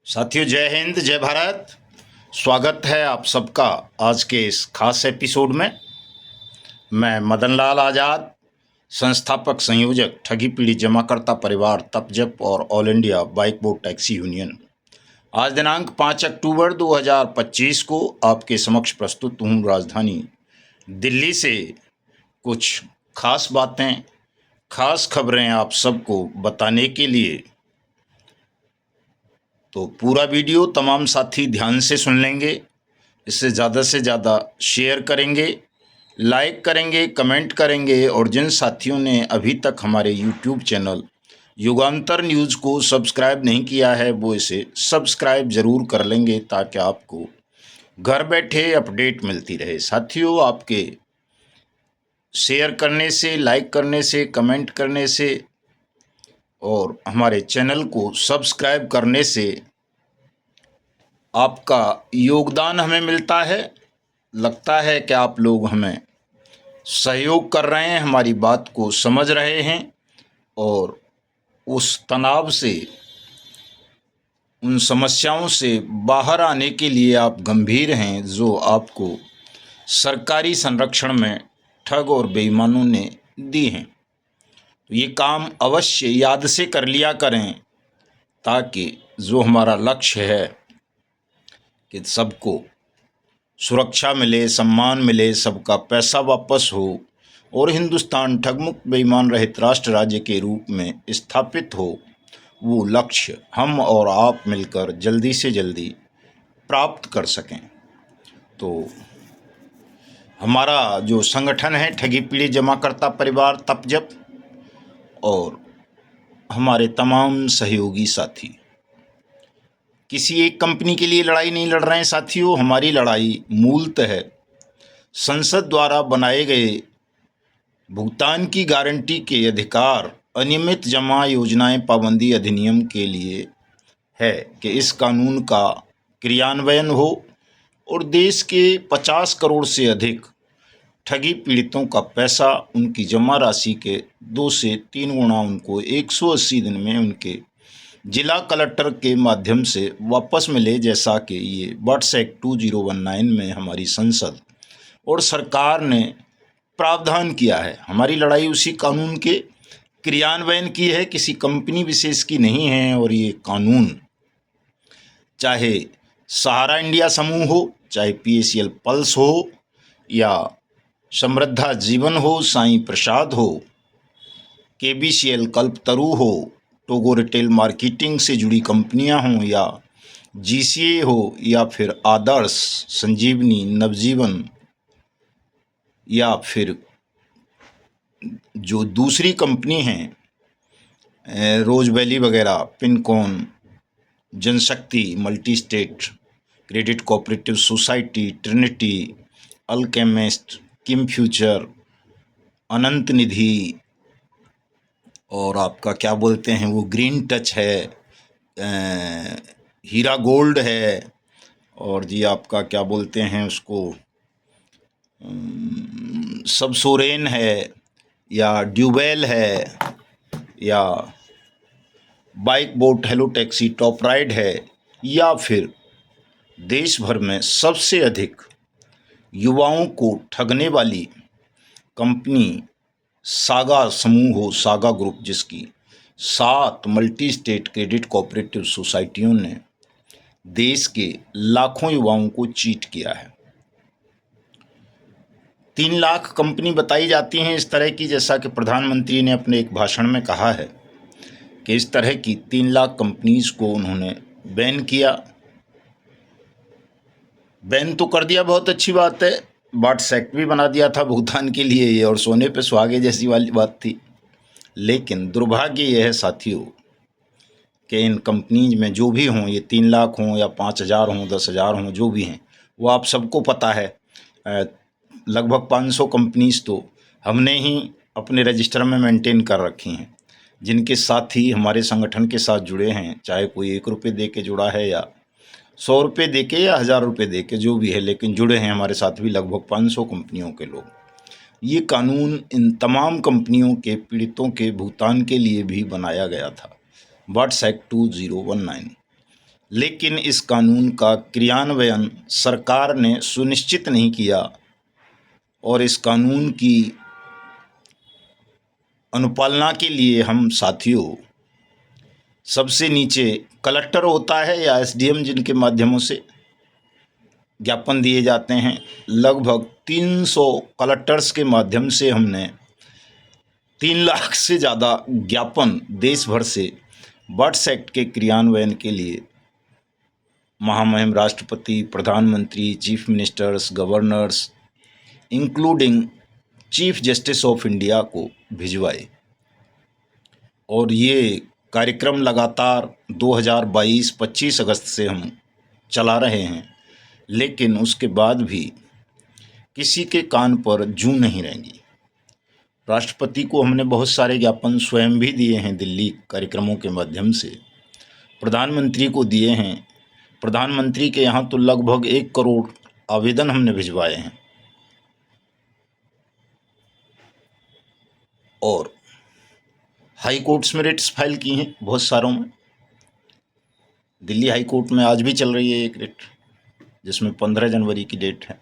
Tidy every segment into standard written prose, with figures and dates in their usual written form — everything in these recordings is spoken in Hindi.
साथियों, जय हिंद, जय भारत। स्वागत है आप सबका आज के इस खास एपिसोड में। मैं मदन लाल आज़ाद, संस्थापक संयोजक ठगी पीड़ित जमाकर्ता परिवार तपजप और all India bike board taxi union. आज दिनांक 5 अक्टूबर 2025 को आपके समक्ष प्रस्तुत हूँ राजधानी दिल्ली से कुछ खास बातें, खास खबरें आप सबको बताने के लिए। तो पूरा वीडियो तमाम साथी ध्यान से सुन लेंगे, इससे ज़्यादा शेयर करेंगे, लाइक करेंगे, कमेंट करेंगे और जिन साथियों ने अभी तक हमारे यूट्यूब चैनल युगांतर न्यूज़ को सब्सक्राइब नहीं किया है वो इसे सब्सक्राइब ज़रूर कर लेंगे ताकि आपको घर बैठे अपडेट मिलती रहे। साथियों, आपके शेयर करने से, लाइक करने से, कमेंट करने से और हमारे चैनल को सब्सक्राइब करने से आपका योगदान हमें मिलता है। लगता है कि आप लोग हमें सहयोग कर रहे हैं, हमारी बात को समझ रहे हैं और उस तनाव से, उन समस्याओं से बाहर आने के लिए आप गंभीर हैं जो आपको सरकारी संरक्षण में ठग और बेईमानों ने दी हैं। तो ये काम अवश्य याद से कर लिया करें ताकि जो हमारा लक्ष्य है कि सबको सुरक्षा मिले, सम्मान मिले, सबका पैसा वापस हो और हिंदुस्तान ठगमुक्त बेईमान रहित राष्ट्र राज्य के रूप में स्थापित हो, वो लक्ष्य हम और आप मिलकर जल्दी से जल्दी प्राप्त कर सकें। तो हमारा जो संगठन है ठगी पीड़ित जमाकर्ता परिवार तपजप और हमारे तमाम सहयोगी साथी किसी एक कंपनी के लिए लड़ाई नहीं लड़ रहे हैं। साथियों, हमारी लड़ाई मूलतः संसद द्वारा बनाए गए भुगतान की गारंटी के अधिकार अनियमित जमा योजनाएं पाबंदी अधिनियम के लिए है कि इस कानून का क्रियान्वयन हो और देश के 50 करोड़ से अधिक ठगी पीड़ितों का पैसा उनकी जमा राशि के 2 से 3 गुना उनको 180 दिन में उनके जिला कलेक्टर के माध्यम से वापस मिले, जैसा कि ये बट्स एक्ट 2019 में हमारी संसद और सरकार ने प्रावधान किया है। हमारी लड़ाई उसी कानून के क्रियान्वयन की है, किसी कंपनी विशेष की नहीं है। और ये कानून चाहे सहारा इंडिया समूह हो, चाहे PACL पल्स हो या समृद्धा जीवन हो, साईं प्रसाद हो, KBCL कल्पतरू हो, टोगो रिटेल मार्केटिंग से जुड़ी कंपनियां हों या GCA हो या फिर आदर्श, संजीवनी, नवजीवन या फिर जो दूसरी कंपनी हैं रोज वैली वगैरह, Pincon, Janshakti, multi state credit cooperative society, Trinity, Alchemist, Kim Future, Anant Nidhi और आपका क्या बोलते हैं वो ग्रीन टच है, हीरा गोल्ड है और जी आपका क्या बोलते हैं उसको सबसोरेन है या ड्यूबेल है या bike boat hello taxi top ride है या फिर देश भर में सबसे अधिक युवाओं को ठगने वाली कंपनी सागा समूह हो, सागा ग्रुप, जिसकी 7 मल्टी स्टेट क्रेडिट कोऑपरेटिव सोसाइटियों ने देश के लाखों युवाओं को चीट किया है। 3 लाख कंपनी बताई जाती हैं इस तरह की, जैसा कि प्रधानमंत्री ने अपने एक भाषण में कहा है कि इस तरह की 3 लाख कंपनीज को उन्होंने बैन किया। बैन तो कर दिया, बहुत अच्छी बात है। बट्स एक्ट भी बना दिया था भुगतान के लिए ये, और सोने पे सुहागे जैसी वाली बात थी। लेकिन दुर्भाग्य यह है साथियों कि इन कंपनीज में जो भी हों, ये 3 लाख हों या 5,000 हों, 10,000 हों, जो भी हैं वो आप सबको पता है। लगभग 500 कंपनीज तो हमने ही अपने रजिस्टर में मेंटेन कर रखी हैं, जिनके साथ ही हमारे संगठन के साथ जुड़े हैं, चाहे कोई 1 रुपये दे के जुड़ा है या 100 रुपये दे के या 1000 रुपये दे के, जो भी है, लेकिन जुड़े हैं हमारे साथ भी लगभग 500 कंपनियों के लोग। ये कानून इन तमाम कंपनियों के पीड़ितों के भुगतान के लिए भी बनाया गया था, बट्स एक्ट 2019। लेकिन इस कानून का क्रियान्वयन सरकार ने सुनिश्चित नहीं किया और इस कानून की अनुपालना के लिए हम साथियों सबसे नीचे कलेक्टर होता है या एसडीएम जिनके माध्यमों से ज्ञापन दिए जाते हैं, लगभग 300 कलेक्टर्स के माध्यम से हमने 3 लाख से ज़्यादा ज्ञापन देश भर से बर्ड्स एक्ट के क्रियान्वयन के लिए महामहिम राष्ट्रपति, प्रधानमंत्री, chief ministers, governors including chief justice of India को भिजवाए। और ये कार्यक्रम लगातार 2022 25 अगस्त से हम चला रहे हैं, लेकिन उसके बाद भी किसी के कान पर जूं नहीं रहेंगी। राष्ट्रपति को हमने बहुत सारे ज्ञापन स्वयं भी दिए हैं दिल्ली कार्यक्रमों के माध्यम से, प्रधानमंत्री को दिए हैं। प्रधानमंत्री के यहाँ तो लगभग 1 करोड़ आवेदन हमने भिजवाए हैं। और हाई कोर्ट्स में रिट्स फाइल की हैं बहुत सारों में। दिल्ली हाई कोर्ट में आज भी चल रही है एक रिट, जिसमें 15 जनवरी की डेट है।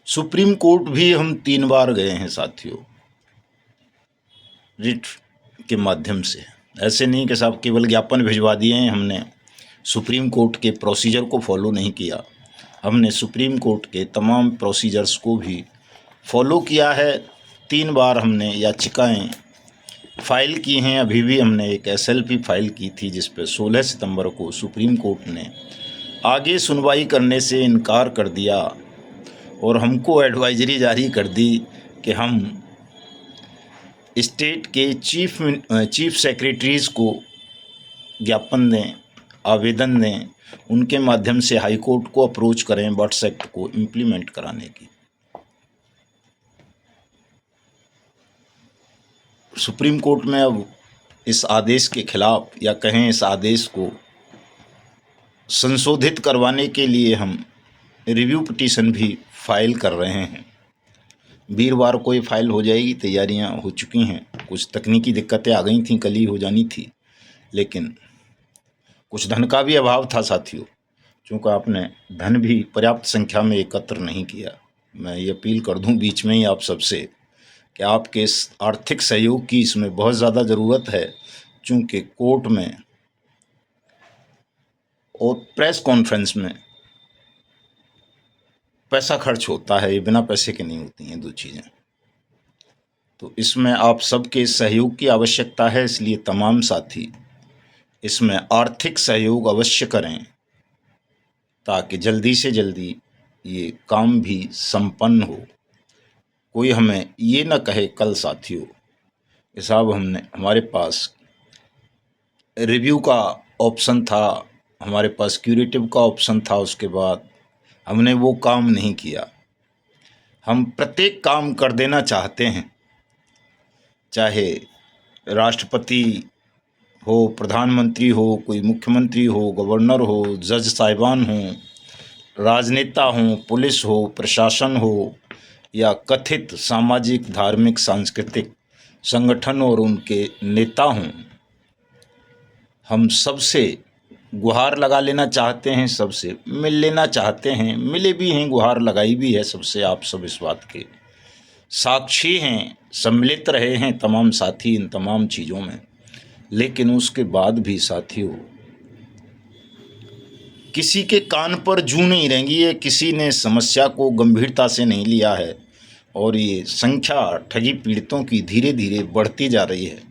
सुप्रीम कोर्ट भी हम 3 बार गए हैं साथियों रिट के माध्यम से। ऐसे नहीं कि साहब केवल ज्ञापन भिजवा दिए हैं, हमने सुप्रीम कोर्ट के प्रोसीजर को फॉलो नहीं किया। हमने सुप्रीम कोर्ट के तमाम प्रोसीजर्स को भी फॉलो किया है। 3 बार हमने याचिकाएं फाइल की हैं। अभी भी हमने एक एसएलपी फाइल की थी जिस पर 16 सितंबर को सुप्रीम कोर्ट ने आगे सुनवाई करने से इनकार कर दिया और हमको एडवाइजरी जारी कर दी कि हम स्टेट के चीफ सेक्रेटरीज़ को ज्ञापन दें, आवेदन दें, उनके माध्यम से हाई कोर्ट को अप्रोच करें बर्ड्स एक्ट को इम्प्लीमेंट कराने की। सुप्रीम कोर्ट में अब इस आदेश के खिलाफ या कहें इस आदेश को संशोधित करवाने के लिए हम रिव्यू पिटीशन भी फाइल कर रहे हैं। वीरवार को ये फाइल हो जाएगी, तैयारियां हो चुकी हैं। कुछ तकनीकी दिक्कतें आ गई थी, कल ही हो जानी थी, लेकिन कुछ धन का भी अभाव था साथियों, चूँकि आपने धन भी पर्याप्त संख्या में एकत्र नहीं किया। मैं ये अपील कर दूं बीच में ही आप सबसे कि आपके इस आर्थिक सहयोग की इसमें बहुत ज़्यादा ज़रूरत है, चूँकि कोर्ट में और प्रेस कॉन्फ्रेंस में पैसा खर्च होता है, ये बिना पैसे के नहीं होती हैं 2 चीज़ें। तो इसमें आप सबके सहयोग की आवश्यकता है, इसलिए तमाम साथी इसमें आर्थिक सहयोग अवश्य करें ताकि जल्दी से जल्दी ये काम भी संपन्न हो। कोई हमें ये ना कहे कल साथियों कि साहब हमारे पास रिव्यू का ऑप्शन था, हमारे पास क्यूरेटिव का ऑप्शन था, उसके बाद हमने वो काम नहीं किया। हम प्रत्येक काम कर देना चाहते हैं, चाहे राष्ट्रपति हो, प्रधानमंत्री हो, कोई मुख्यमंत्री हो, गवर्नर हो, जज साहिबान हो, राजनेता हो, पुलिस हो, प्रशासन हो या कथित सामाजिक, धार्मिक, सांस्कृतिक संगठन और उनके नेता हों। हम सबसे गुहार लगा लेना चाहते हैं, सबसे मिल लेना चाहते हैं, मिले भी हैं, गुहार लगाई भी है सबसे। आप सब इस बात के साक्षी हैं, सम्मिलित रहे हैं तमाम साथी इन तमाम चीज़ों में। लेकिन उसके बाद भी साथियों किसी के कान पर जूं नहीं रहेंगी। ये किसी ने समस्या को गंभीरता से नहीं लिया है और ये संख्या ठगी पीड़ितों की धीरे धीरे बढ़ती जा रही है।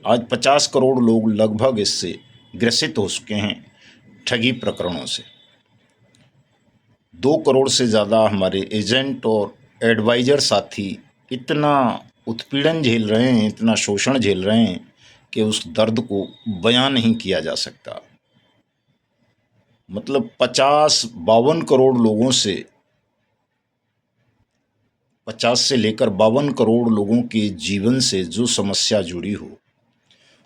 आज 50 करोड़ लोग लगभग इससे ग्रसित हो चुके हैं ठगी प्रकरणों से। 2 करोड़ से ज़्यादा हमारे एजेंट और एडवाइज़र साथी इतना उत्पीड़न झेल रहे हैं, इतना शोषण झेल रहे हैं कि उस दर्द को बयां नहीं किया जा सकता। मतलब 50-52 करोड़ लोगों से 50 से लेकर 52 करोड़ लोगों के जीवन से जो समस्या जुड़ी हो,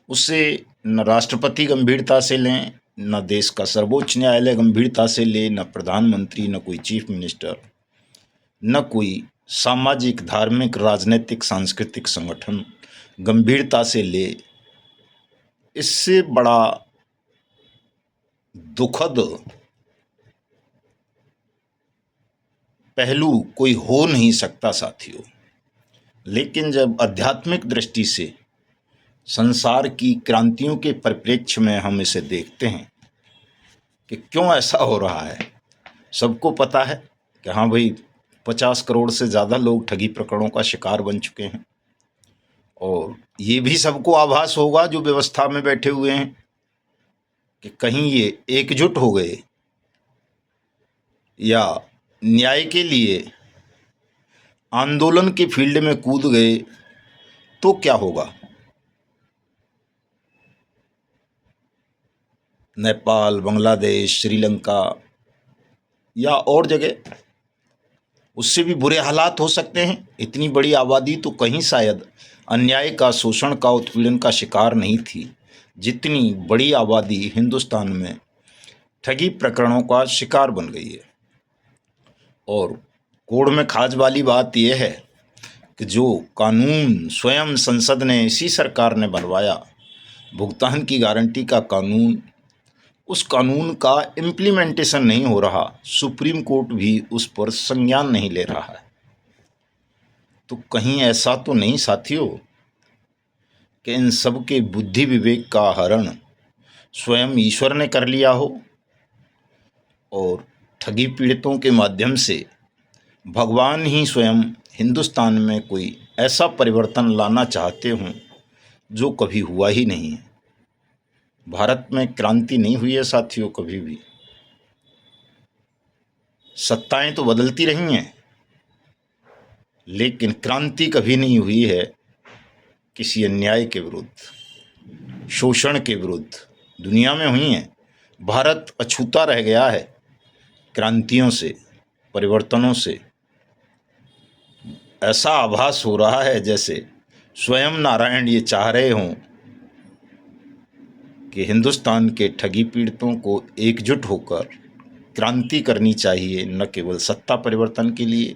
उससे न राष्ट्रपति गंभीरता से लें, न देश का सर्वोच्च न्यायालय गंभीरता से ले, न प्रधानमंत्री, न कोई चीफ मिनिस्टर, न कोई सामाजिक, धार्मिक, राजनीतिक, सांस्कृतिक संगठन गंभीरता से ले। इससे बड़ा दुखद पहलू कोई हो नहीं सकता साथियों। लेकिन जब आध्यात्मिक दृष्टि से संसार की क्रांतियों के परिप्रेक्ष्य में हम इसे देखते हैं कि क्यों ऐसा हो रहा है। सबको पता है कि हाँ भाई, 50 करोड़ से ज़्यादा लोग ठगी प्रकरणों का शिकार बन चुके हैं, और ये भी सबको आभास होगा जो व्यवस्था में बैठे हुए हैं कि कहीं ये एकजुट हो गए या न्याय के लिए आंदोलन के फील्ड में कूद गए तो क्या होगा। नेपाल, बांग्लादेश, श्रीलंका या और जगह उससे भी बुरे हालात हो सकते हैं। इतनी बड़ी आबादी तो कहीं शायद अन्याय का, शोषण का, उत्पीड़न का शिकार नहीं थी जितनी बड़ी आबादी हिंदुस्तान में ठगी प्रकरणों का शिकार बन गई है। और कोड़ में खाज वाली बात यह है कि जो कानून स्वयं संसद ने, इसी सरकार ने बनवाया, भुगतान की गारंटी का कानून, उस कानून का इम्प्लीमेंटेशन नहीं हो रहा। सुप्रीम कोर्ट भी उस पर संज्ञान नहीं ले रहा है। तो कहीं ऐसा तो नहीं साथियों कि इन सब के बुद्धि विवेक का हरण स्वयं ईश्वर ने कर लिया हो और ठगी पीड़ितों के माध्यम से भगवान ही स्वयं हिंदुस्तान में कोई ऐसा परिवर्तन लाना चाहते हों जो कभी हुआ ही नहीं है। भारत में क्रांति नहीं हुई है साथियों कभी भी। सत्ताएं तो बदलती रही हैं, लेकिन क्रांति कभी नहीं हुई है किसी अन्याय के विरुद्ध, शोषण के विरुद्ध। दुनिया में हुई हैं, भारत अछूता रह गया है क्रांतियों से, परिवर्तनों से। ऐसा आभास हो रहा है जैसे स्वयं नारायण ये चाह रहे हों कि हिंदुस्तान के ठगी पीड़ितों को एकजुट होकर क्रांति करनी चाहिए, न केवल सत्ता परिवर्तन के लिए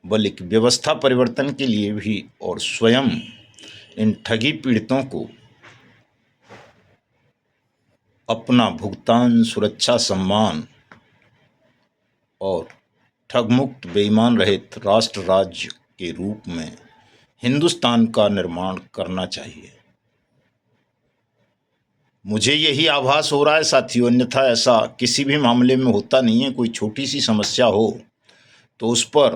बल्कि व्यवस्था परिवर्तन के लिए भी, और स्वयं इन ठगी पीड़ितों को अपना भुगतान, सुरक्षा, सम्मान और ठगमुक्त, बेईमान रहित राष्ट्र राज्य के रूप में हिंदुस्तान का निर्माण करना चाहिए। मुझे यही आभास हो रहा है साथियों, अन्यथा ऐसा किसी भी मामले में होता नहीं है। कोई छोटी सी समस्या हो तो उस पर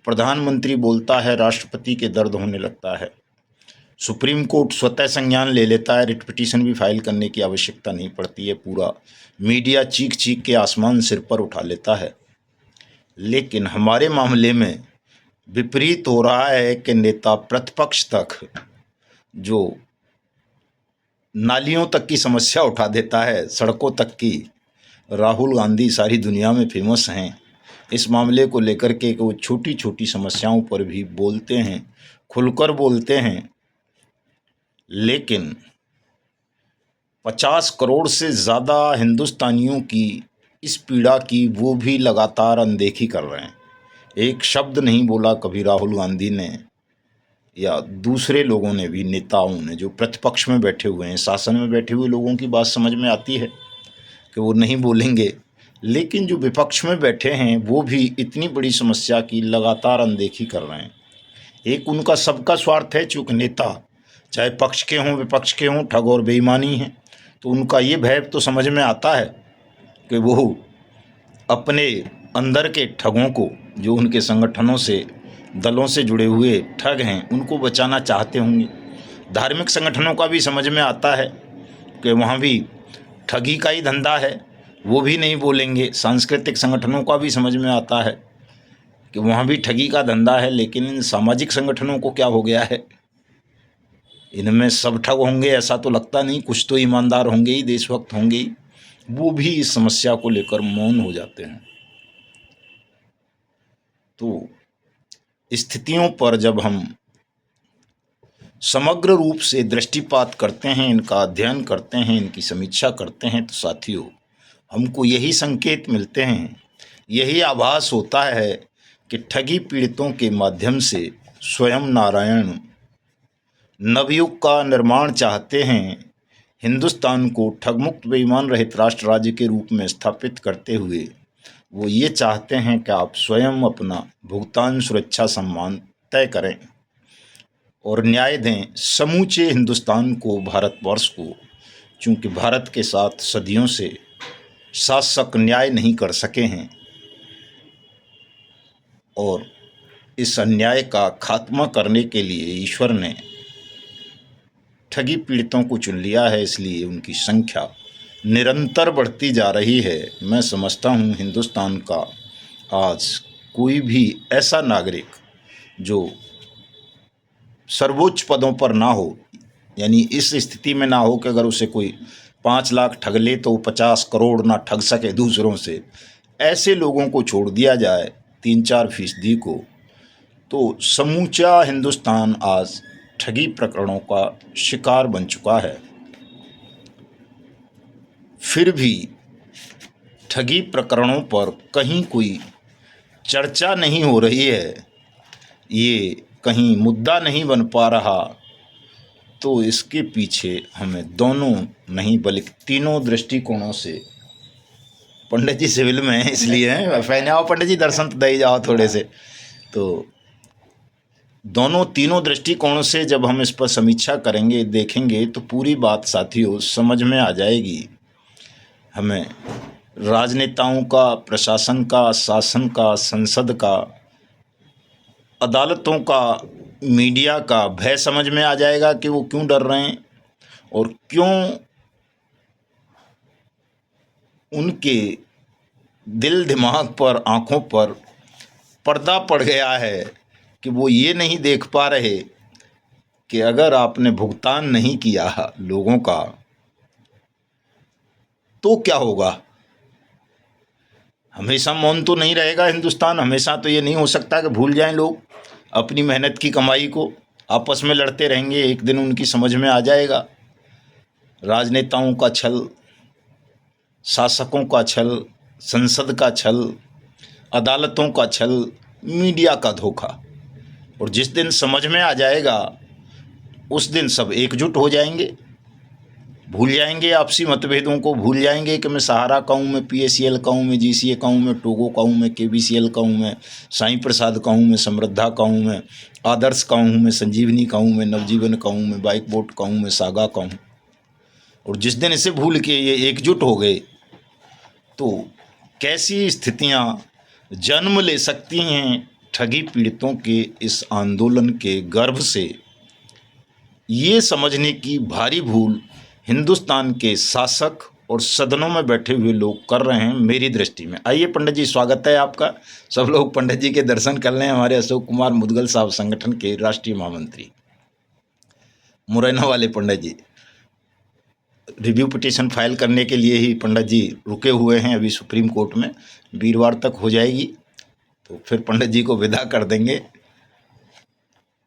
प्रधानमंत्री बोलता है, राष्ट्रपति के दर्द होने लगता है, सुप्रीम कोर्ट स्वतः संज्ञान ले लेता है, रिट पिटीशन भी फाइल करने की आवश्यकता नहीं पड़ती है, पूरा मीडिया चीख चीख के आसमान सिर पर उठा लेता है। लेकिन हमारे मामले में विपरीत हो रहा है कि नेता प्रतिपक्ष तक जो नालियों तक की समस्या उठा देता है, सड़कों तक की। राहुल गांधी सारी दुनिया में फेमस हैं इस मामले को लेकर के, वो छोटी छोटी समस्याओं पर भी बोलते हैं, खुलकर बोलते हैं। लेकिन 50 करोड़ से ज़्यादा हिंदुस्तानियों की इस पीड़ा की वो भी लगातार अनदेखी कर रहे हैं। एक शब्द नहीं बोला कभी राहुल गांधी ने या दूसरे लोगों ने भी, नेताओं ने जो प्रतिपक्ष में बैठे हुए हैं। शासन में बैठे हुए लोगों की बात समझ में आती है कि वो नहीं बोलेंगे, लेकिन जो विपक्ष में बैठे हैं वो भी इतनी बड़ी समस्या की लगातार अनदेखी कर रहे हैं। एक उनका सबका स्वार्थ है, चूँकि नेता चाहे पक्ष के हों विपक्ष के हों, ठग और बेईमानी हैं, तो उनका ये भय तो समझ में आता है कि वो अपने अंदर के ठगों को, जो उनके संगठनों से, दलों से जुड़े हुए ठग हैं, उनको बचाना चाहते होंगे। धार्मिक संगठनों का भी समझ में आता है कि वहाँ भी ठगी का ही धंधा है, वो भी नहीं बोलेंगे। सांस्कृतिक संगठनों का भी समझ में आता है कि वहाँ भी ठगी का धंधा है। लेकिन इन सामाजिक संगठनों को क्या हो गया है, इनमें सब ठग होंगे ऐसा तो लगता नहीं, कुछ तो ईमानदार होंगे ही, देशभक्त होंगे ही। वो भी इस समस्या को लेकर मौन हो जाते हैं। तो स्थितियों पर जब हम समग्र रूप से दृष्टिपात करते हैं, इनका अध्ययन करते हैं, इनकी समीक्षा करते हैं, तो साथियों हमको यही संकेत मिलते हैं, यही आभास होता है कि ठगी पीड़ितों के माध्यम से स्वयं नारायण नवयुग का निर्माण चाहते हैं, हिंदुस्तान को ठगमुक्त बेईमान रहित राष्ट्र राज्य के रूप में स्थापित करते हुए वो ये चाहते हैं कि आप स्वयं अपना भुगतान सुरक्षा सम्मान तय करें और न्याय दें समूचे हिंदुस्तान को, भारतवर्ष को। चूँकि भारत के साथ सदियों से शासक न्याय नहीं कर सके हैं और इस अन्याय का खात्मा करने के लिए ईश्वर ने ठगी पीड़ितों को चुन लिया है, इसलिए उनकी संख्या निरंतर बढ़ती जा रही है। मैं समझता हूँ हिंदुस्तान का आज कोई भी ऐसा नागरिक जो सर्वोच्च पदों पर ना हो, यानी इस स्थिति में ना हो कि अगर उसे कोई 5 लाख ठग ले तो 50 करोड़ ना ठग सके दूसरों से, ऐसे लोगों को छोड़ दिया जाए 3-4% को, तो समूचा हिंदुस्तान आज ठगी प्रकरणों का शिकार बन चुका है। फिर भी ठगी प्रकरणों पर कहीं कोई चर्चा नहीं हो रही है, ये कहीं मुद्दा नहीं बन पा रहा, तो इसके पीछे हमें दोनों नहीं बल्कि तीनों दृष्टिकोणों से, पंडित जी सिविल में है इसलिए फैने आओ पंडित जी दर्शन तो दे जाओ थोड़े से, तो दोनों तीनों दृष्टिकोणों से जब हम इस पर समीक्षा करेंगे, देखेंगे, तो पूरी बात साथियों समझ में आ जाएगी। हमें राजनेताओं का, प्रशासन का, शासन का, संसद का, अदालतों का, मीडिया का भय समझ में आ जाएगा कि वो क्यों डर रहे हैं और क्यों उनके दिल दिमाग पर, आँखों पर पर्दा पड़ गया है कि वो ये नहीं देख पा रहे कि अगर आपने भुगतान नहीं किया लोगों का तो क्या होगा। हमेशा मौन तो नहीं रहेगा हिंदुस्तान, हमेशा तो ये नहीं हो सकता कि भूल जाएं लोग अपनी मेहनत की कमाई को, आपस में लड़ते रहेंगे। एक दिन उनकी समझ में आ जाएगा राजनेताओं का छल, शासकों का छल, संसद का छल, अदालतों का छल, मीडिया का धोखा। और जिस दिन समझ में आ जाएगा उस दिन सब एकजुट हो जाएंगे, भूल जाएंगे आपसी मतभेदों को, भूल जाएंगे कि मैं सहारा का हूँ, मैं PACL का हूँ, मैं GCA का हूँ, मैं टोगो का हूँ, मैं KBCL का हूँ, मैं साईं प्रसाद का हूँ, मैं समृद्धा का हूँ, मैं आदर्श का हूँ, मैं संजीवनी का हूँ, मैं नवजीवन का हूँ, मैं बाइक बोट का हूँ, मैं सागा का हूँ। और जिस दिन इसे भूल के ये एकजुट हो गए तो कैसी स्थितियाँ जन्म ले सकती हैं ठगी पीड़ितों के इस आंदोलन के गर्भ से, ये समझने की भारी भूल हिंदुस्तान के शासक और सदनों में बैठे हुए लोग कर रहे हैं मेरी दृष्टि में। आइए पंडित जी, स्वागत है आपका। सब लोग पंडित जी के दर्शन कर लें। हमारे अशोक कुमार मुदगल साहब संगठन के राष्ट्रीय महामंत्री, मुरैना वाले पंडित जी, रिव्यू पिटीशन फाइल करने के लिए ही पंडित जी रुके हुए हैं अभी सुप्रीम कोर्ट में। वीरवार तक हो जाएगी तो फिर पंडित जी को विदा कर देंगे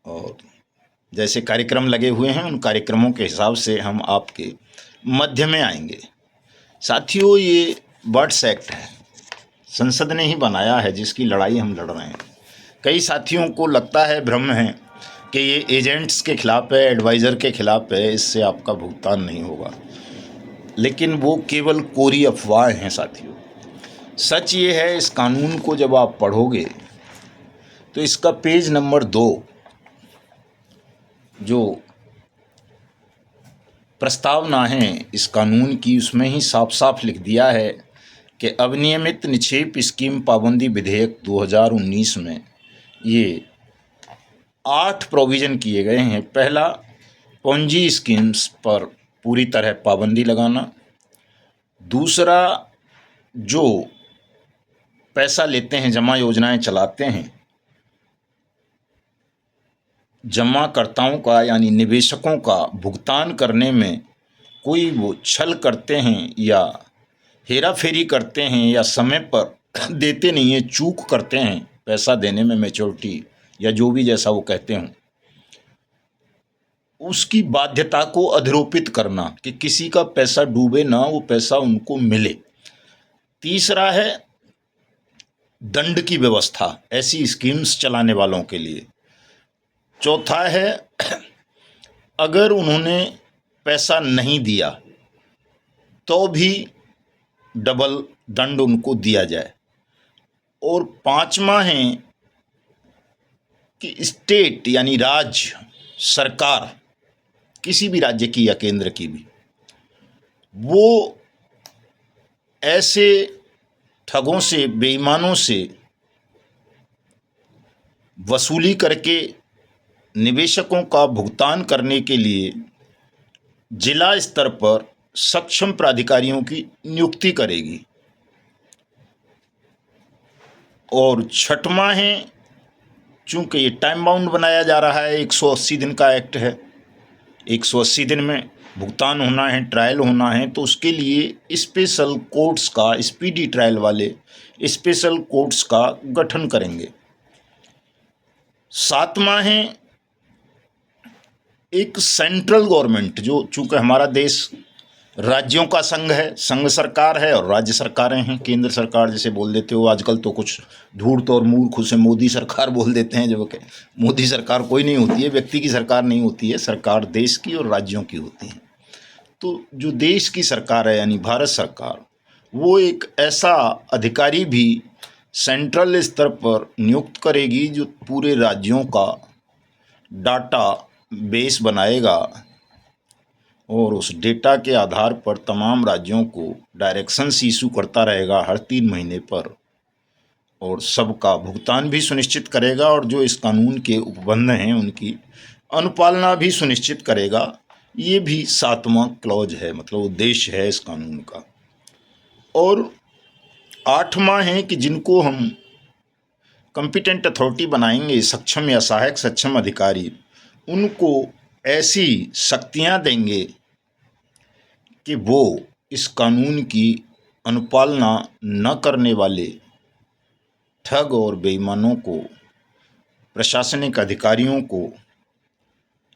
और जैसे कार्यक्रम लगे हुए हैं उन कार्यक्रमों के हिसाब से हम आपके मध्य में आएंगे। साथियों, ये बर्ड्स एक्ट है, संसद ने ही बनाया है, जिसकी लड़ाई हम लड़ रहे हैं। कई साथियों को लगता है, भ्रम है कि ये एजेंट्स के खिलाफ है, एडवाइज़र के खिलाफ है, इससे आपका भुगतान नहीं होगा, लेकिन वो केवल कोरी अफवाह हैं साथियों। सच ये है, इस कानून को जब आप पढ़ोगे तो इसका पेज नंबर 2 जो प्रस्तावना है इस कानून की, उसमें ही साफ साफ लिख दिया है कि अविनियमित निक्षेप स्कीम पाबंदी विधेयक 2019 में ये 8 प्रोविज़न किए गए हैं। पहला, पोंजी स्कीम्स पर पूरी तरह पाबंदी लगाना। दूसरा, जो पैसा लेते हैं, जमा योजनाएं चलाते हैं, जमाकर्ताओं का यानी निवेशकों का भुगतान करने में कोई वो छल करते हैं या हेरा फेरी करते हैं या समय पर देते नहीं हैं, चूक करते हैं पैसा देने में, मैच्योरिटी या जो भी जैसा वो कहते हों, उसकी बाध्यता को अधिरोपित करना कि किसी का पैसा डूबे ना, वो पैसा उनको मिले। तीसरा है दंड की व्यवस्था ऐसी स्कीम्स चलाने वालों के लिए। चौथा है अगर उन्होंने पैसा नहीं दिया तो भी डबल दंड उनको दिया जाए। और पांचवा है कि स्टेट यानी राज्य सरकार, किसी भी राज्य की या केंद्र की भी, वो ऐसे ठगों से, बेईमानों से वसूली करके निवेशकों का भुगतान करने के लिए जिला स्तर पर सक्षम प्राधिकारियों की नियुक्ति करेगी। और छठवां है, चूंकि ये टाइम बाउंड बनाया जा रहा है, 180 दिन का एक्ट है, 180 दिन में भुगतान होना है, ट्रायल होना है, तो उसके लिए स्पेशल कोर्ट्स का, स्पीडी ट्रायल वाले स्पेशल कोर्ट्स का गठन करेंगे। सातवां है एक सेंट्रल गवर्नमेंट, जो चूंकि हमारा देश राज्यों का संघ है, संघ सरकार है और राज्य सरकारें हैं, केंद्र सरकार जिसे बोल देते हो आजकल तो कुछ धूर्त और मूर्ख उसे मोदी सरकार बोल देते हैं, जब मोदी सरकार कोई नहीं होती है, व्यक्ति की सरकार नहीं होती है, सरकार देश की और राज्यों की होती है। तो जो देश की सरकार है यानी भारत सरकार, वो एक ऐसा अधिकारी भी सेंट्रल स्तर पर नियुक्त करेगी जो पूरे राज्यों का डाटा बेस बनाएगा और उस डेटा के आधार पर तमाम राज्यों को डायरेक्शंस इशू करता रहेगा हर 3 महीने पर, और सबका भुगतान भी सुनिश्चित करेगा और जो इस कानून के उपबंध हैं उनकी अनुपालना भी सुनिश्चित करेगा। ये भी 7वां क्लॉज है, मतलब उद्देश्य है इस कानून का। और 8वां है कि जिनको हम कॉम्पिटेंट अथॉरिटी बनाएंगे, सक्षम या सहायक सक्षम अधिकारी, उनको ऐसी शक्तियां देंगे कि वो इस कानून की अनुपालना न करने वाले ठग और बेईमानों को, प्रशासनिक अधिकारियों को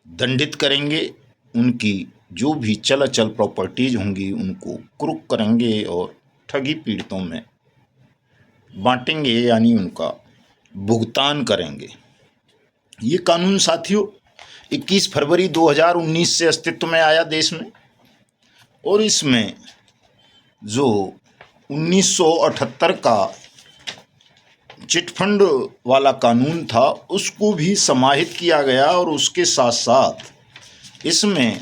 दंडित करेंगे, उनकी जो भी चल अचल प्रॉपर्टीज होंगी उनको कुर्क करेंगे और ठगी पीड़ितों में बांटेंगे, यानी उनका भुगतान करेंगे। ये कानून साथियों 21 फरवरी 2019 से अस्तित्व में आया देश में, और इसमें जो 1978 का चिटफंड वाला कानून था उसको भी समाहित किया गया, और उसके साथ साथ इसमें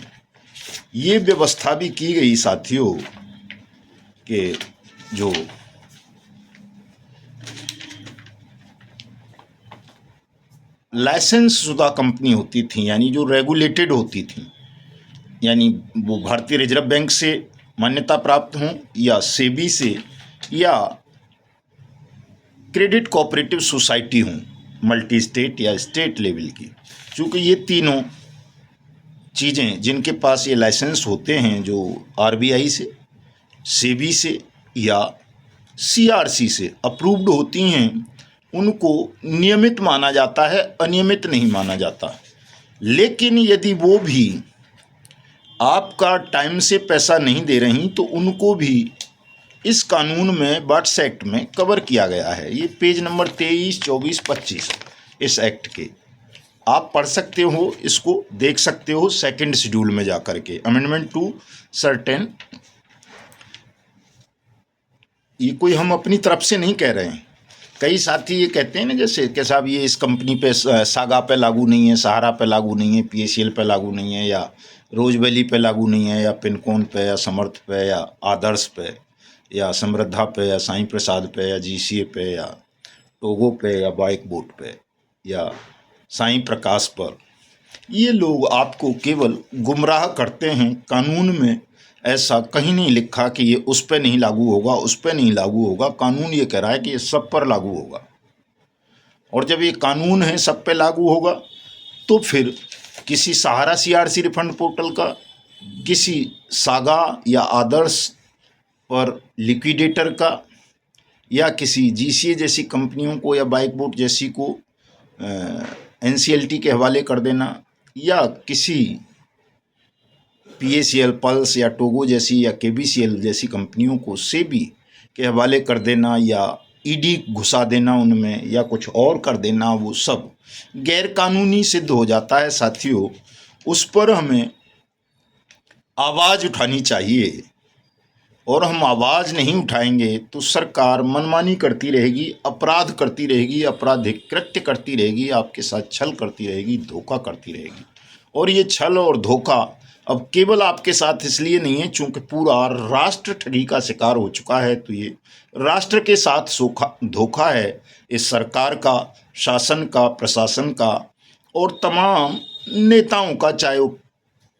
ये व्यवस्था भी की गई साथियों कि जो लाइसेंस शुदा कंपनी होती थी, यानी जो रेगुलेटेड होती थी, यानी वो भारतीय रिजर्व बैंक से मान्यता प्राप्त हों या सेबी से या क्रेडिट कोऑपरेटिव सोसाइटी हों, मल्टी स्टेट या स्टेट लेवल की, चूँकि ये तीनों चीज़ें जिनके पास ये लाइसेंस होते हैं, जो आरबीआई से, सेबी से या सीआरसी से अप्रूव्ड होती हैं, उनको नियमित माना जाता है, अनियमित नहीं माना जाता। लेकिन यदि वो भी आपका टाइम से पैसा नहीं दे रही तो उनको भी इस कानून में, बट्स एक्ट में कवर किया गया है। ये पेज नंबर 23, 24, 25 इस एक्ट के आप पढ़ सकते हो, इसको देख सकते हो सेकंड शेड्यूल में जाकर के, अमेंडमेंट टू सर्टेन। ये कोई हम अपनी तरफ से नहीं कह रहे हैं। कई साथी ये कहते हैं ना, जैसे कि साहब ये इस कंपनी पे, सागा पे लागू नहीं है, सहारा पे लागू नहीं है, पीएसीएल पे लागू नहीं है, या रोज वैली पे लागू नहीं है, या पिनकोन पे, या समर्थ पे, या आदर्श पे, या समृद्धा पे, या साईं प्रसाद पे, या जीसीए पे, या टोगो पे, या बाइक बोट पे, या साईं प्रकाश पर। ये लोग आपको केवल गुमराह करते हैं। कानून में ऐसा कहीं नहीं लिखा कि ये उस पर नहीं लागू होगा, उस पर नहीं लागू होगा। कानून ये कह रहा है कि ये सब पर लागू होगा, और जब ये कानून है सब पे लागू होगा तो फिर किसी सहारा सीआरसी रिफंड पोर्टल का, किसी सागा या आदर्श पर लिक्विडेटर का, या किसी जीसीए जैसी कंपनियों को या बाइक बोट जैसी को एनसीएलटी के हवाले कर देना, या किसी पीएसीएल, पल्स या टोगो जैसी या केबीसीएल जैसी कंपनियों को सेबी के हवाले कर देना, या ईडी घुसा देना उनमें, या कुछ और कर देना, वो सब गैरकानूनी सिद्ध हो जाता है साथियों। उस पर हमें आवाज़ उठानी चाहिए और हम आवाज़ नहीं उठाएंगे तो सरकार मनमानी करती रहेगी, अपराध करती रहेगी, आपराधिक कृत्य करती रहेगी, आपके साथ छल करती रहेगी, धोखा करती रहेगी। और ये छल और धोखा अब केवल आपके साथ इसलिए नहीं है चूंकि पूरा राष्ट्र ठगी का शिकार हो चुका है। तो ये राष्ट्र के साथ धोखा है इस सरकार का, शासन का, प्रशासन का और तमाम नेताओं का, चाहे वो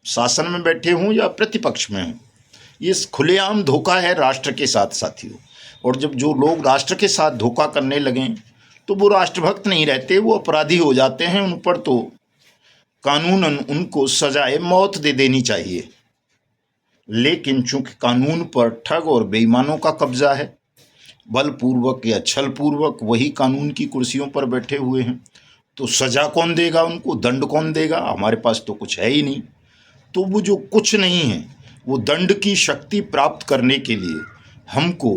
शासन में बैठे हों या प्रतिपक्ष में हों। ये खुलेआम धोखा है राष्ट्र के साथ साथियों। और जब जो लोग राष्ट्र के साथ धोखा करने लगें तो वो राष्ट्रभक्त नहीं रहते, वो अपराधी हो जाते हैं। उन पर तो कानूनन उनको सजाए मौत दे देनी चाहिए। लेकिन चूंकि कानून पर ठग और बेईमानों का कब्जा है, बलपूर्वक या छलपूर्वक वही कानून की कुर्सियों पर बैठे हुए हैं, तो सजा कौन देगा उनको, दंड कौन देगा? हमारे पास तो कुछ है ही नहीं। तो वो जो कुछ नहीं है, वो दंड की शक्ति प्राप्त करने के लिए हमको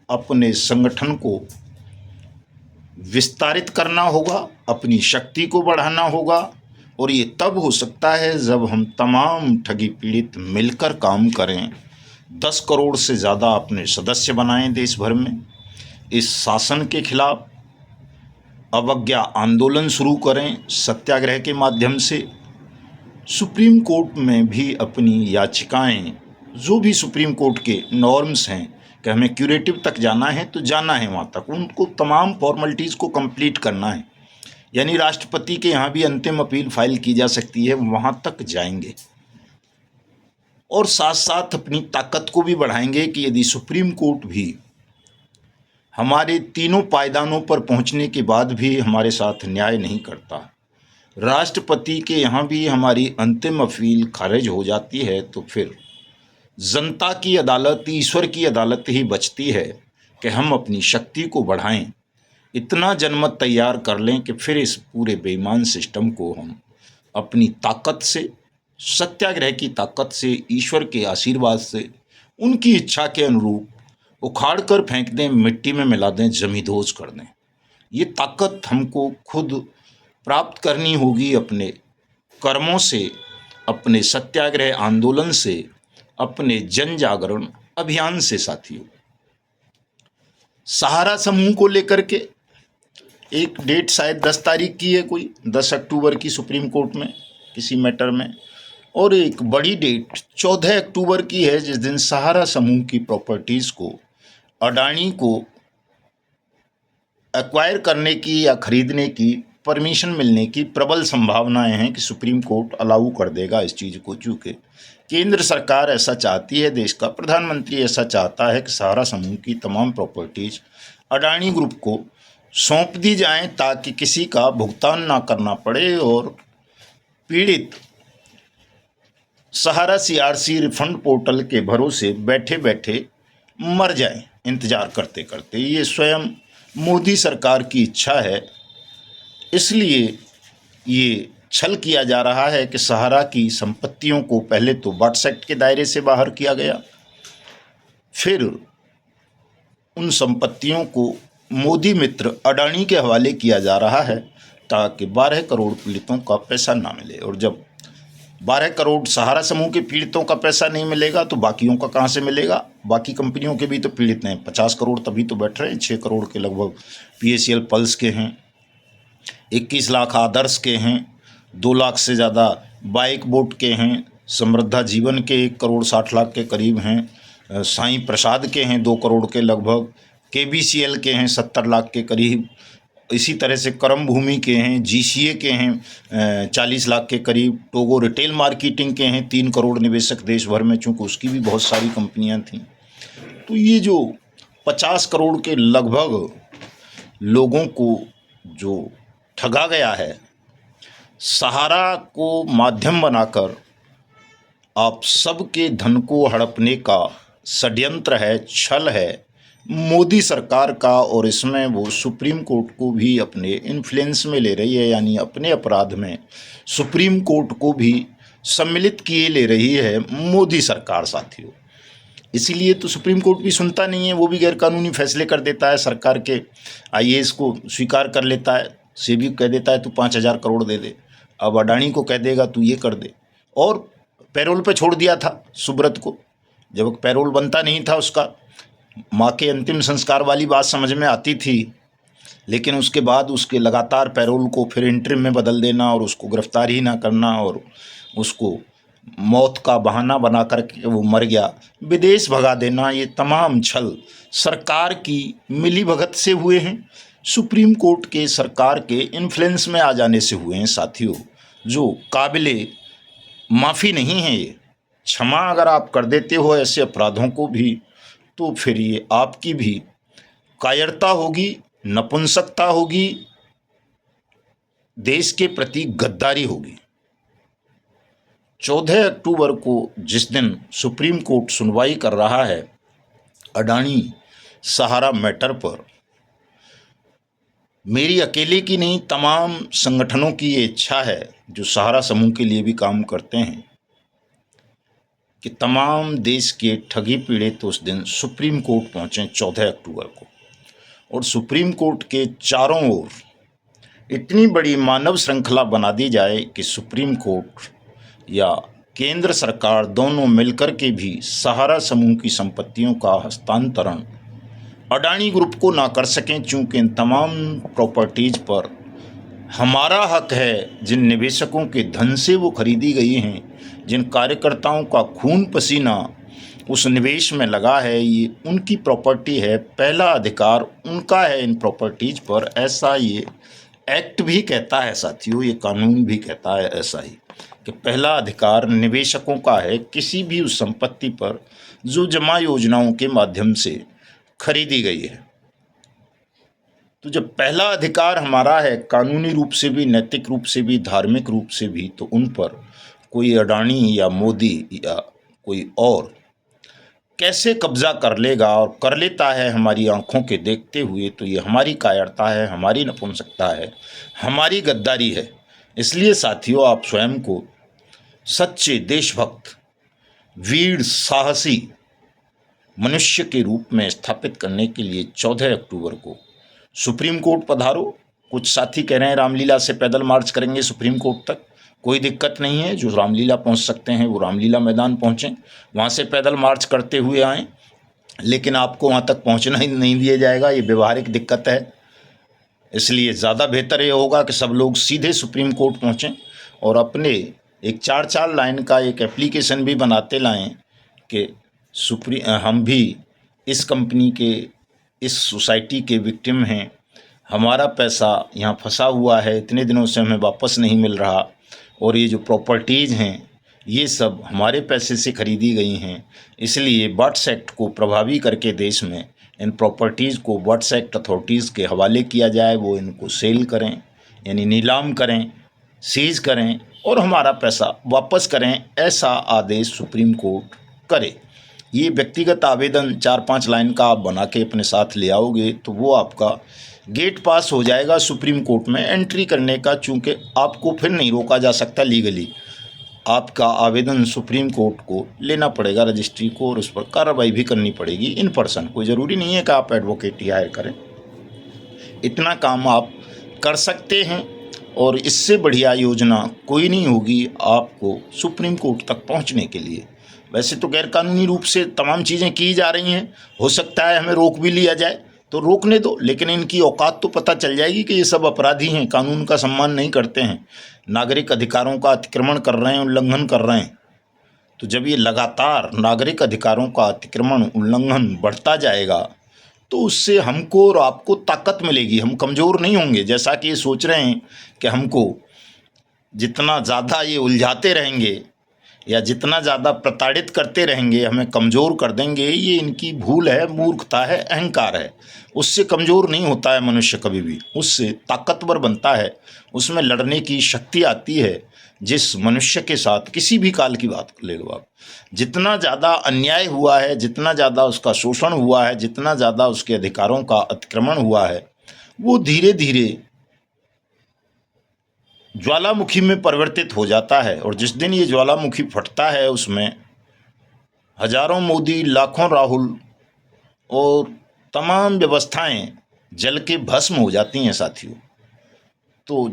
अपने संगठन को विस्तारित करना होगा, अपनी शक्ति को बढ़ाना होगा। और ये तब हो सकता है जब हम तमाम ठगी पीड़ित मिलकर काम करें, 10 करोड़ से ज़्यादा अपने सदस्य बनाएं देश भर में, इस शासन के खिलाफ अवज्ञा आंदोलन शुरू करें सत्याग्रह के माध्यम से, सुप्रीम कोर्ट में भी अपनी याचिकाएं, जो भी सुप्रीम कोर्ट के नॉर्म्स हैं कि हमें क्यूरेटिव तक जाना है तो जाना है वहाँ तक, उनको तमाम फॉर्मेलिटीज़ को कंप्लीट करना है। यानी राष्ट्रपति के यहाँ भी अंतिम अपील फाइल की जा सकती है, वहाँ तक जाएंगे। और साथ साथ अपनी ताकत को भी बढ़ाएंगे कि यदि सुप्रीम कोर्ट भी हमारे तीनों पायदानों पर पहुँचने के बाद भी हमारे साथ न्याय नहीं करता, राष्ट्रपति के यहाँ भी हमारी अंतिम अपील खारिज हो जाती है, तो फिर जनता की अदालत, ईश्वर की अदालत ही बचती है कि हम अपनी शक्ति को बढ़ाएं, इतना जनमत तैयार कर लें कि फिर इस पूरे बेईमान सिस्टम को हम अपनी ताकत से, सत्याग्रह की ताकत से, ईश्वर के आशीर्वाद से, उनकी इच्छा के अनुरूप उखाड़ कर फेंक दें, मिट्टी में मिला दें, जमींदोज कर दें। ये ताकत हमको खुद प्राप्त करनी होगी अपने कर्मों से, अपने सत्याग्रह आंदोलन से, अपने जन जागरण अभियान से। साथियों, सहारा समूह को लेकर के एक डेट शायद 10 तारीख की है, कोई 10 अक्टूबर की सुप्रीम कोर्ट में किसी मैटर में, और एक बड़ी डेट 14 अक्टूबर की है जिस दिन सहारा समूह की प्रॉपर्टीज़ को अडानी को एक्वायर करने की या खरीदने की परमिशन मिलने की प्रबल संभावनाएं हैं कि सुप्रीम कोर्ट अलाउ कर देगा इस चीज़ को। चूँकि केंद्र सरकार ऐसा चाहती है, देश का प्रधानमंत्री ऐसा चाहता है कि सहारा समूह की तमाम प्रॉपर्टीज़ अडानी ग्रुप को सौंप दी जाएं ताकि किसी का भुगतान ना करना पड़े और पीड़ित सहारा CRC रिफंड पोर्टल के भरोसे बैठे बैठे मर जाएं इंतज़ार करते करते। ये स्वयं मोदी सरकार की इच्छा है, इसलिए ये छल किया जा रहा है कि सहारा की संपत्तियों को पहले तो वाट्स एक्ट के दायरे से बाहर किया गया, फिर उन संपत्तियों को मोदी मित्र अडानी के हवाले किया जा रहा है ताकि 12 करोड़ पीड़ितों का पैसा ना मिले। और जब 12 करोड़ सहारा समूह के पीड़ितों का पैसा नहीं मिलेगा तो बाकियों का कहाँ से मिलेगा? बाकी कंपनियों के भी तो पीड़ित हैं, 50 करोड़ तभी तो बैठ रहे हैं। 6 करोड़ के लगभग PACL पल्स के हैं, 21 लाख आदर्श के हैं, 2 लाख से ज़्यादा बाइक बोट के हैं, समृद्धा जीवन के 1 करोड़ 60 लाख के करीब हैं, साईं प्रसाद के हैं 2 करोड़ के लगभग, KBCL के हैं 70 लाख के करीब, इसी तरह से करम भूमि के हैं, GCA के हैं 40 लाख के करीब, टोगो रिटेल मार्केटिंग के हैं 3 करोड़ निवेशक देश भर में, चूँकि उसकी भी बहुत सारी कंपनियां थीं। तो ये जो 50 करोड़ के लगभग लोगों को जो ठगा गया है, सहारा को माध्यम बनाकर आप सबके धन को हड़पने का षड्यंत्र है, छल है मोदी सरकार का। और इसमें वो सुप्रीम कोर्ट को भी अपने इन्फ्लुएंस में ले रही है, यानी अपने अपराध में सुप्रीम कोर्ट को भी सम्मिलित किए ले रही है मोदी सरकार। साथियों, इसीलिए तो सुप्रीम कोर्ट भी सुनता नहीं है, वो भी गैरकानूनी फैसले कर देता है, सरकार के IAS को स्वीकार कर लेता है, सेबी कह देता है तू 5000 करोड़ दे दे, अब अडानी को कह देगा तू ये कर दे। और पैरोल पे छोड़ दिया था सुब्रत को, जब पैरोल बनता नहीं था उसका, माँ के अंतिम संस्कार वाली बात समझ में आती थी, लेकिन उसके बाद उसके लगातार पैरोल को फिर इंटरिम में बदल देना और उसको गिरफ्तार ही ना करना और उसको मौत का बहाना बना कर के वो मर गया, विदेश भगा देना, ये तमाम छल सरकार की मिलीभगत से हुए हैं, सुप्रीम कोर्ट के सरकार के इन्फ्लुएंस में आ जाने से हुए हैं साथियों, जो काबिले माफ़ी नहीं है। ये क्षमा अगर आप कर देते हो ऐसे अपराधों को भी, तो फिर ये आपकी भी कायरता होगी, नपुंसकता होगी, देश के प्रति गद्दारी होगी। 14 अक्टूबर को जिस दिन सुप्रीम कोर्ट सुनवाई कर रहा है अडानी सहारा मैटर पर, मेरी अकेले की नहीं, तमाम संगठनों की ये इच्छा है जो सहारा समूह के लिए भी काम करते हैं कि तमाम देश के ठगी पीड़ित उस दिन सुप्रीम कोर्ट पहुँचें 14 अक्टूबर को, और सुप्रीम कोर्ट के चारों ओर इतनी बड़ी मानव श्रृंखला बना दी जाए कि सुप्रीम कोर्ट या केंद्र सरकार दोनों मिलकर के भी सहारा समूह की संपत्तियों का हस्तांतरण अडानी ग्रुप को ना कर सकें, चूँकि इन तमाम प्रॉपर्टीज़ पर हमारा हक है। जिन निवेशकों के धन से वो खरीदी गई हैं, जिन कार्यकर्ताओं का खून पसीना उस निवेश में लगा है, ये उनकी प्रॉपर्टी है, पहला अधिकार उनका है इन प्रॉपर्टीज़ पर, ऐसा ये एक्ट भी कहता है साथियों, ये कानून भी कहता है ऐसा ही कि पहला अधिकार निवेशकों का है किसी भी उस संपत्ति पर जो जमा योजनाओं के माध्यम से खरीदी गई है। तो जब पहला अधिकार हमारा है, कानूनी रूप से भी, नैतिक रूप से भी, धार्मिक रूप से भी, तो उन पर कोई अडानी या मोदी या कोई और कैसे कब्जा कर लेगा और कर लेता है हमारी आंखों के देखते हुए, तो ये हमारी कायरता है, हमारी नपुंसकता है, हमारी गद्दारी है। इसलिए साथियों, आप स्वयं को सच्चे देशभक्त, वीर, साहसी मनुष्य के रूप में स्थापित करने के लिए 14 अक्टूबर को सुप्रीम कोर्ट पधारो। कुछ साथी कह रहे हैं रामलीला से पैदल मार्च करेंगे सुप्रीम कोर्ट तक, कोई दिक्कत नहीं है। जो रामलीला पहुंच सकते हैं वो रामलीला मैदान पहुंचें, वहां से पैदल मार्च करते हुए आएँ, लेकिन आपको वहां तक पहुंचना ही नहीं दिया जाएगा, ये व्यवहारिक दिक्कत है। इसलिए ज़्यादा बेहतर ये होगा कि सब लोग सीधे सुप्रीम कोर्ट पहुँचें और अपने एक 4 लाइन का एक एप्लीकेशन भी बनाते लाएँ कि हम भी इस कंपनी के, इस सोसाइटी के विक्टिम हैं, हमारा पैसा यहाँ फंसा हुआ है, इतने दिनों से हमें वापस नहीं मिल रहा, और ये जो प्रॉपर्टीज़ हैं ये सब हमारे पैसे से खरीदी गई हैं। इसलिए बर्ड्स एक्ट को प्रभावी करके देश में इन प्रॉपर्टीज़ को बर्ड्स एक्ट अथॉरिटीज़ के हवाले किया जाए, वो इनको सेल करें, यानी नीलाम करें, सीज करें और हमारा पैसा वापस करें, ऐसा आदेश सुप्रीम कोर्ट करे। ये व्यक्तिगत आवेदन 4-5 लाइन का आप बना के अपने साथ ले आओगे तो वो आपका गेट पास हो जाएगा सुप्रीम कोर्ट में एंट्री करने का, चूँकि आपको फिर नहीं रोका जा सकता लीगली। आपका आवेदन सुप्रीम कोर्ट को लेना पड़ेगा, रजिस्ट्री को, और उस पर कार्रवाई भी करनी पड़ेगी इन पर्सन। कोई ज़रूरी नहीं है कि आप एडवोकेट ही हायर करें, इतना काम आप कर सकते हैं। और इससे बढ़िया योजना कोई नहीं होगी आपको सुप्रीम कोर्ट तक पहुंचने के लिए। वैसे तो गैरकानूनी रूप से तमाम चीज़ें की जा रही हैं, हो सकता है हमें रोक भी लिया जाए तो रोकने दो, लेकिन इनकी औकात तो पता चल जाएगी कि ये सब अपराधी हैं, कानून का सम्मान नहीं करते हैं, नागरिक अधिकारों का अतिक्रमण कर रहे हैं, उल्लंघन कर रहे हैं। तो जब ये लगातार नागरिक अधिकारों का अतिक्रमण, उल्लंघन बढ़ता जाएगा तो उससे हमको और आपको ताकत मिलेगी, हम कमज़ोर नहीं होंगे। जैसा कि ये सोच रहे हैं कि हमको जितना ज़्यादा ये उलझाते रहेंगे या जितना ज़्यादा प्रताड़ित करते रहेंगे हमें कमज़ोर कर देंगे, ये इनकी भूल है, मूर्खता है, अहंकार है। उससे कमज़ोर नहीं होता है मनुष्य कभी भी, उससे ताकतवर बनता है, उसमें लड़ने की शक्ति आती है। जिस मनुष्य के साथ किसी भी काल की बात ले लो आप, जितना ज़्यादा अन्याय हुआ है, जितना ज़्यादा उसका शोषण हुआ है, जितना ज़्यादा उसके अधिकारों का अतिक्रमण हुआ है, वो धीरे धीरे ज्वालामुखी में परिवर्तित हो जाता है। और जिस दिन ये ज्वालामुखी फटता है उसमें हजारों मोदी, लाखों राहुल और तमाम व्यवस्थाएं जल के भस्म हो जाती हैं साथियों। तो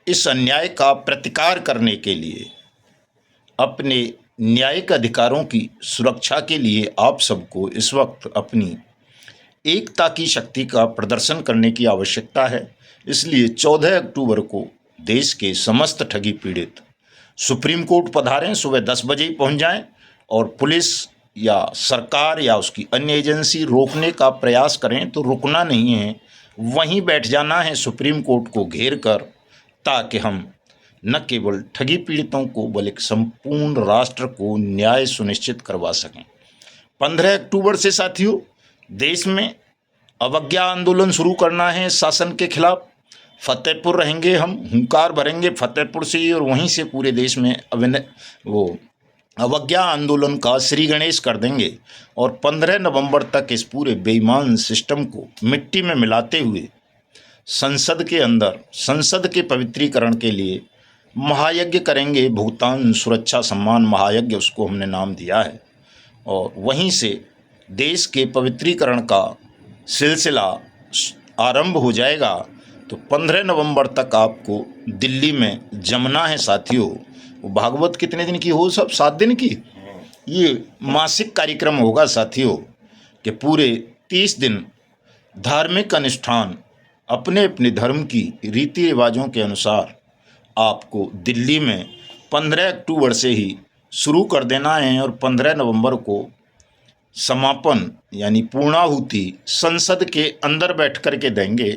इस अन्याय का प्रतिकार करने के लिए, अपने न्यायिक अधिकारों की सुरक्षा के लिए आप सबको इस वक्त अपनी एकता की शक्ति का प्रदर्शन करने की आवश्यकता है। इसलिए 14 अक्टूबर को देश के समस्त ठगी पीड़ित सुप्रीम कोर्ट पधारें, सुबह 10 बजे ही पहुंच जाएं और पुलिस या सरकार या उसकी अन्य एजेंसी रोकने का प्रयास करें तो रुकना नहीं है, वहीं बैठ जाना है सुप्रीम कोर्ट को घेर कर, ताकि हम न केवल ठगी पीड़ितों को बल्कि संपूर्ण राष्ट्र को न्याय सुनिश्चित करवा सकें। 15 अक्टूबर से साथियों देश में अवज्ञा आंदोलन शुरू करना है शासन के खिलाफ। फतेहपुर रहेंगे, हम हुंकार भरेंगे फतेहपुर से ही और वहीं से पूरे देश में अवज्ञा आंदोलन का श्री गणेश कर देंगे और 15 नवंबर तक इस पूरे बेईमान सिस्टम को मिट्टी में मिलाते हुए संसद के अंदर संसद के पवित्रीकरण के लिए महायज्ञ करेंगे। भुगतान सुरक्षा सम्मान महायज्ञ उसको हमने नाम दिया है। और वहीं से देश के पवित्रीकरण का सिलसिला आरंभ हो जाएगा। तो 15 नवंबर तक आपको दिल्ली में जमना है साथियों। वो भागवत कितने दिन की हो, सब 7 दिन की ये मासिक कार्यक्रम होगा साथियों, कि पूरे 30 दिन धार्मिक अनुष्ठान अपने अपने धर्म की रीति रिवाजों के अनुसार आपको दिल्ली में 15 अक्टूबर से ही शुरू कर देना है और 15 नवंबर को समापन यानी पूर्णाहुति संसद के अंदर बैठ कर के देंगे।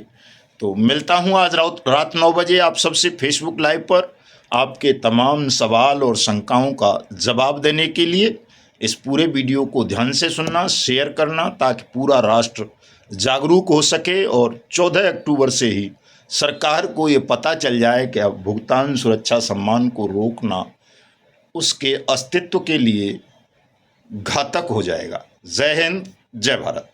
तो मिलता हूँ आज रात 9 बजे आप सबसे फेसबुक लाइव पर आपके तमाम सवाल और शंकाओं का जवाब देने के लिए। इस पूरे वीडियो को ध्यान से सुनना, शेयर करना, ताकि पूरा राष्ट्र जागरूक हो सके और 14 अक्टूबर से ही सरकार को ये पता चल जाए कि अब भुगतान सुरक्षा सम्मान को रोकना उसके अस्तित्व के लिए घातक हो जाएगा। जय हिंद, जय भारत।